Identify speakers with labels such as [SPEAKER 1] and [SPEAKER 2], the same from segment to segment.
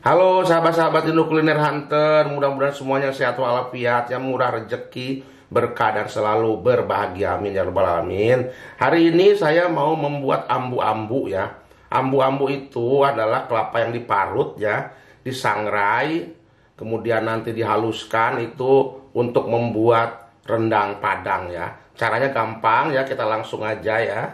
[SPEAKER 1] Halo sahabat-sahabat Indo Kuliner Hunter, mudah-mudahan semuanya sehat walafiat, yang murah rezeki, berkah dan selalu berbahagia, amin ya rabbal alamin. Hari ini saya mau membuat ambu-ambu ya. Ambu-ambu itu adalah kelapa yang diparut ya, disangrai, kemudian nanti dihaluskan itu untuk membuat rendang Padang ya. Caranya gampang ya, kita langsung aja ya.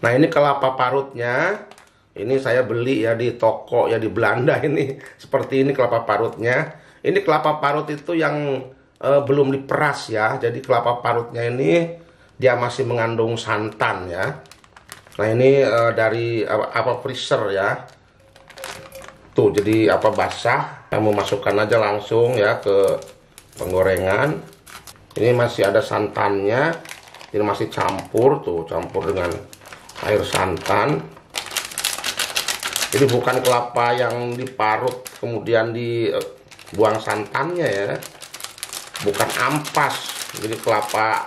[SPEAKER 1] Nah, ini kelapa parutnya. Ini saya beli ya di toko ya di Belanda ini. Seperti ini kelapa parutnya. Ini kelapa parut itu yang belum diperas ya. Jadi kelapa parutnya ini dia masih mengandung santan ya. Nah, ini dari freezer ya. Tuh, jadi basah. Kamu masukkan aja langsung ya ke penggorengan. Ini masih ada santannya. Ini masih campur dengan air santan. Ini bukan kelapa yang diparut kemudian dibuang santannya ya, bukan ampas. Jadi kelapa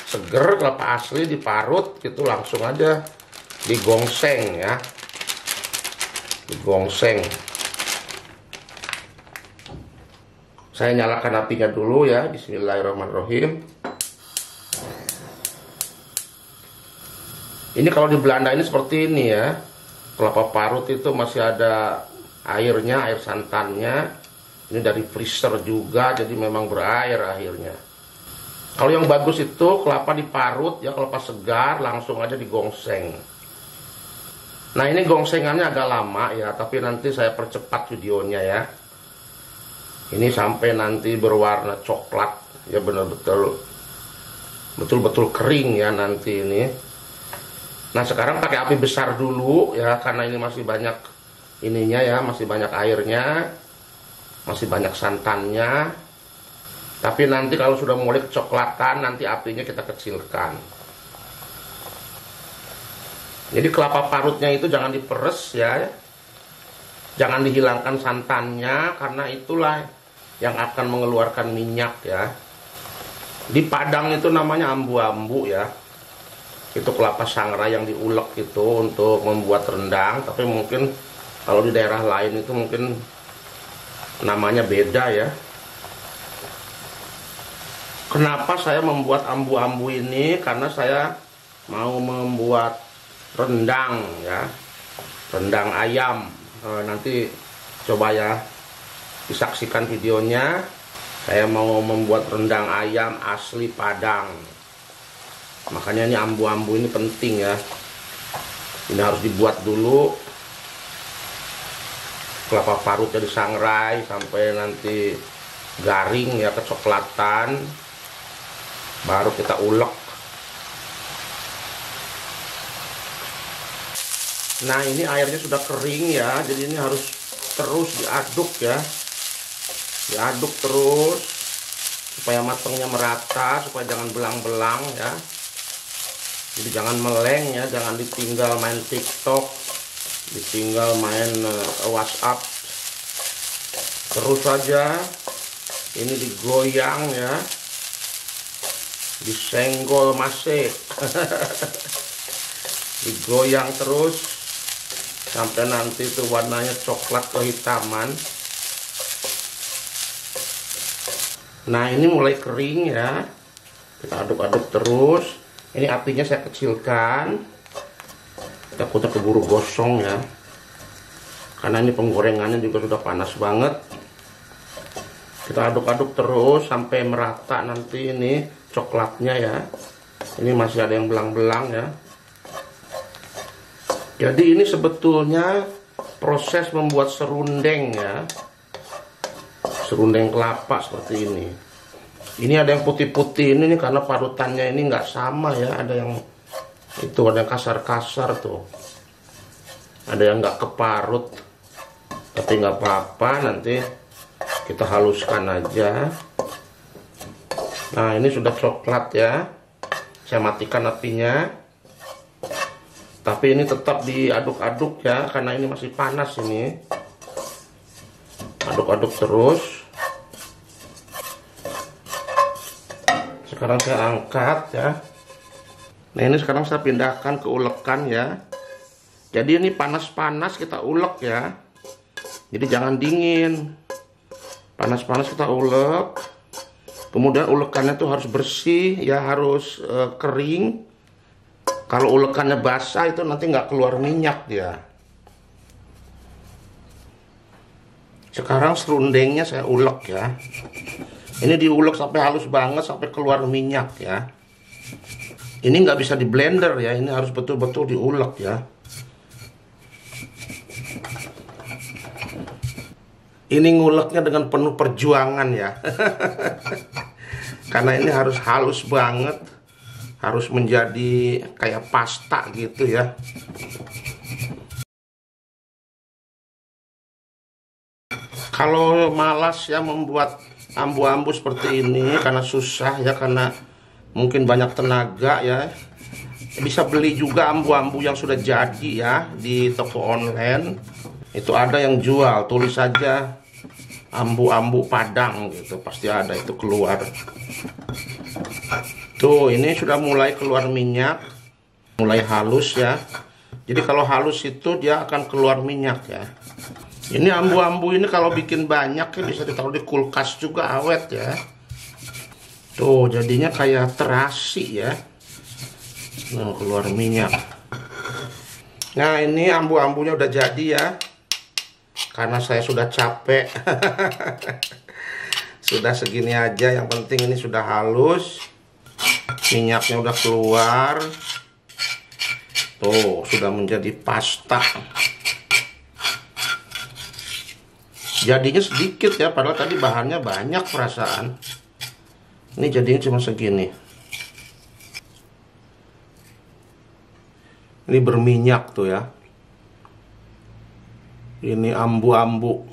[SPEAKER 1] seger, kelapa asli diparut gitu langsung aja digongseng ya, digongseng. Saya nyalakan apinya dulu ya, bismillahirrahmanirrahim. Ini kalau di Belanda ini seperti ini ya. Kelapa parut itu masih ada airnya, air santannya. Ini dari freezer juga, jadi memang berair akhirnya. Kalau yang bagus itu kelapa diparut ya, kelapa segar langsung aja digongseng. Nah, ini gongsengannya agak lama ya, tapi nanti saya percepat videonya ya. Ini sampai nanti berwarna coklat ya, betul-betul kering ya nanti ini. Nah, sekarang pakai api besar dulu ya, karena ini masih banyak ininya ya, masih banyak airnya, masih banyak santannya. Tapi nanti kalau sudah mulai kecoklatan, nanti apinya kita kecilkan. Jadi kelapa parutnya itu jangan diperes ya, jangan dihilangkan santannya, karena itulah yang akan mengeluarkan minyak ya. Di Padang itu namanya ambu-ambu ya. Itu kelapa sangrai yang diulek itu untuk membuat rendang, tapi mungkin kalau di daerah lain itu mungkin namanya beda ya. Kenapa saya membuat ambu-ambu ini? Karena saya mau membuat rendang ya, rendang ayam. Nanti coba ya disaksikan videonya. Saya mau membuat rendang ayam asli Padang. Makanya ini ambu-ambu ini penting ya. Ini harus dibuat dulu. Kelapa parutnya disangrai sampai nanti garing ya, kecoklatan. Baru kita ulek. Nah, ini airnya sudah kering ya. Jadi ini harus terus diaduk ya. Diaduk terus supaya matangnya merata, supaya jangan belang-belang ya. Jadi jangan meleng ya, jangan ditinggal main TikTok, ditinggal main WhatsApp. Terus saja ini digoyang ya, disenggol masih, digoyang terus sampai nanti itu warnanya coklat kehitaman. Nah, ini mulai kering ya, kita aduk-aduk terus. Ini apinya saya kecilkan, takutnya keburu gosong ya, karena ini penggorengannya juga sudah panas banget. Kita aduk-aduk terus sampai merata nanti ini coklatnya ya. Ini masih ada yang belang-belang ya. Jadi ini sebetulnya proses membuat serundeng ya, serundeng kelapa seperti ini. Ini ada yang putih-putih ini karena parutannya ini nggak sama ya. Ada yang itu, ada yang kasar-kasar tuh. Ada yang nggak keparut. Tapi nggak apa-apa, nanti kita haluskan aja. Nah, ini sudah coklat ya. Saya matikan apinya. Tapi ini tetap diaduk-aduk ya, karena ini masih panas ini. Aduk-aduk terus. Sekarang saya angkat ya. Nah, ini sekarang saya pindahkan ke ulekan ya. Jadi ini panas-panas kita ulek ya. Jadi jangan dingin. Panas-panas kita ulek. Kemudian ulekannya tuh harus bersih ya, harus kering. Kalau ulekannya basah itu nanti nggak keluar minyak dia. Sekarang serundengnya saya ulek ya. Ini diulek sampai halus banget, sampai keluar minyak ya. Ini nggak bisa di blender ya, ini harus betul-betul diulek ya. Ini nguleknya dengan penuh perjuangan ya. Karena ini harus halus banget. Harus menjadi kayak pasta gitu ya. Kalau malas ya membuat ambu-ambu seperti ini karena susah ya, karena mungkin banyak tenaga ya, bisa beli juga ambu-ambu yang sudah jadi ya di toko online. Itu ada yang jual, tulis saja ambu-ambu Padang gitu, pasti ada itu keluar. Tuh, ini sudah mulai keluar minyak, mulai halus ya. Jadi kalau halus itu dia akan keluar minyak ya. Ini ambu-ambu ini kalau bikin banyak ya bisa ditaruh di kulkas juga, awet ya. Tuh, jadinya kayak terasi ya. Nah, keluar minyak. Nah, ini ambu-ambunya udah jadi ya. Karena saya sudah capek. Sudah segini aja, yang penting ini sudah halus. Minyaknya udah keluar. Tuh, sudah menjadi pasta. Jadinya sedikit ya, padahal tadi bahannya banyak perasaan. Ini jadinya cuma segini. Ini berminyak tuh ya. Ini ambu-ambu.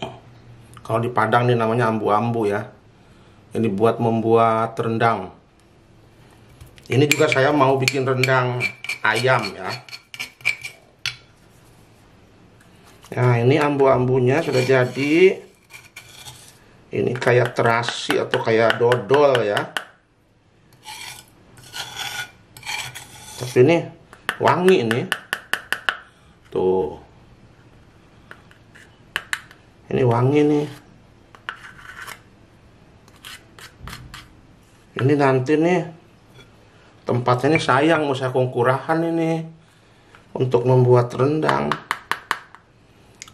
[SPEAKER 1] Kalau di Padang nih namanya ambu-ambu ya. Ini buat membuat rendang. Ini juga saya mau bikin rendang ayam ya. Nah, ini ambu-ambunya sudah jadi. Ini kayak terasi atau kayak dodol ya. Tapi ini wangi ini. Tuh. Ini wangi nih. Ini nanti nih tempatnya ini sayang, mau saya kongkurahan ini untuk membuat rendang.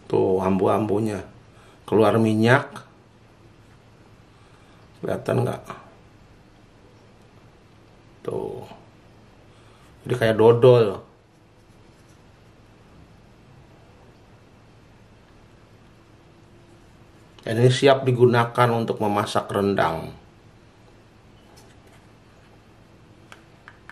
[SPEAKER 1] Tuh ambu-ambunya keluar minyak. Kelihatan nggak? Tuh. Jadi kayak dodol. Dan ini siap digunakan untuk memasak rendang.